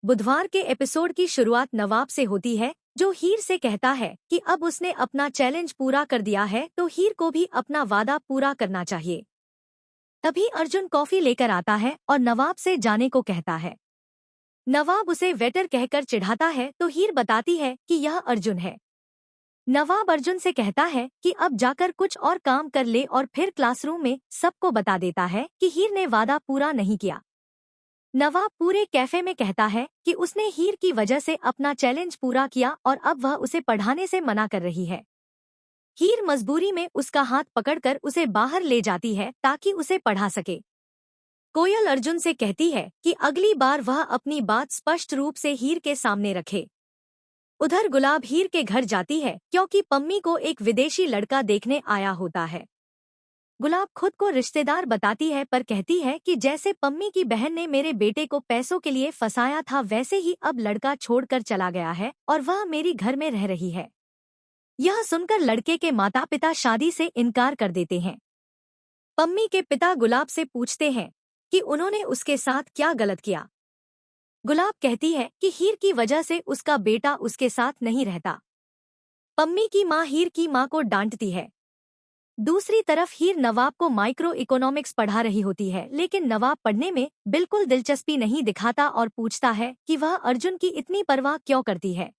बुधवार के एपिसोड की शुरुआत नवाब से होती है, जो हीर से कहता है कि अब उसने अपना चैलेंज पूरा कर दिया है तो हीर को भी अपना वादा पूरा करना चाहिए। तभी अर्जुन कॉफी लेकर आता है और नवाब से जाने को कहता है। नवाब उसे वेटर कहकर चिढ़ाता है तो हीर बताती है कि यह अर्जुन है। नवाब अर्जुन से कहता है कि अब जाकर कुछ और काम कर ले और फिर क्लासरूम में सबको बता देता है कि हीर ने वादा पूरा नहीं किया। नवाब पूरे कैफे में कहता है कि उसने हीर की वजह से अपना चैलेंज पूरा किया और अब वह उसे पढ़ाने से मना कर रही है। हीर मजबूरी में उसका हाथ पकड़कर उसे बाहर ले जाती है ताकि उसे पढ़ा सके। कोयल अर्जुन से कहती है कि अगली बार वह अपनी बात स्पष्ट रूप से हीर के सामने रखे। उधर गुलाब हीर के घर जाती है क्योंकि पम्मी को एक विदेशी लड़का देखने आया होता है। गुलाब खुद को रिश्तेदार बताती है पर कहती है कि जैसे पम्मी की बहन ने मेरे बेटे को पैसों के लिए फंसाया था वैसे ही अब लड़का छोड़कर चला गया है और वह मेरी घर में रह रही है। यह सुनकर लड़के के माता पिता शादी से इनकार कर देते हैं। पम्मी के पिता गुलाब से पूछते हैं कि उन्होंने उसके साथ क्या गलत किया। गुलाब कहती है कि हीर की वजह से उसका बेटा उसके साथ नहीं रहता। पम्मी की माँ हीर की माँ को डांटती है। दूसरी तरफ हीर नवाब को माइक्रो इकोनॉमिक्स पढ़ा रही होती है, लेकिन नवाब पढ़ने में बिल्कुल दिलचस्पी नहीं दिखाता और पूछता है कि वह अर्जुन की इतनी परवाह क्यों करती है।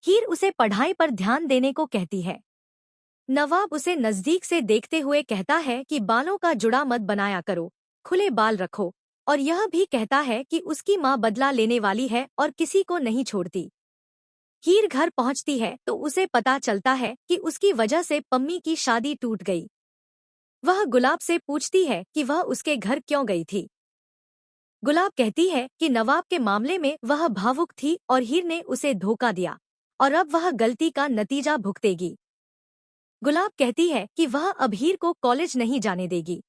हीर उसे पढ़ाई पर ध्यान देने को कहती है। नवाब उसे नजदीक से देखते हुए कहता है कि बालों का जुड़ा मत बनाया करो, खुले बाल रखो, और यह भी कहता है कि उसकी माँ बदला लेने वाली है और किसी को नहीं छोड़ती। हीर घर पहुंचती है तो उसे पता चलता है कि उसकी वजह से पम्मी की शादी टूट गई। वह गुलाब से पूछती है कि वह उसके घर क्यों गई थी। गुलाब कहती है कि नवाब के मामले में वह भावुक थी और हीर ने उसे धोखा दिया और अब वह गलती का नतीजा भुगतेगी। गुलाब कहती है कि वह अब हीर को कॉलेज नहीं जाने देगी।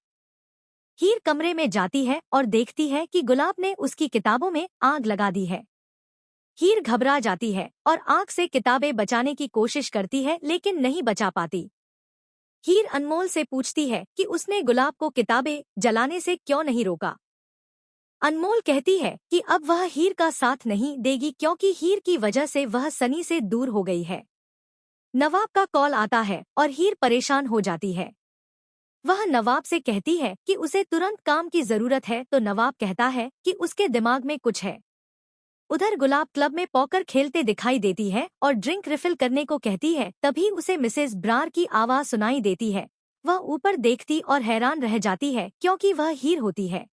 हीर कमरे में जाती है और देखती है कि गुलाब ने उसकी किताबों में आग लगा दी है। हीर घबरा जाती है और आग से किताबें बचाने की कोशिश करती है लेकिन नहीं बचा पाती। हीर अनमोल से पूछती है कि उसने गुलाब को किताबें जलाने से क्यों नहीं रोका। अनमोल कहती है कि अब वह हीर का साथ नहीं देगी क्योंकि हीर की वजह से वह सनी से दूर हो गई है। नवाब का कॉल आता है और हीर परेशान हो जाती है। वह नवाब से कहती है कि उसे तुरंत काम की जरूरत है तो नवाब कहता है कि उसके दिमाग में कुछ है। उधर गुलाब क्लब में पॉकर खेलते दिखाई देती है और ड्रिंक रिफिल करने को कहती है। तभी उसे मिसेज ब्रार की आवाज सुनाई देती है। वह ऊपर देखती और हैरान रह जाती है क्योंकि वह हीर होती है।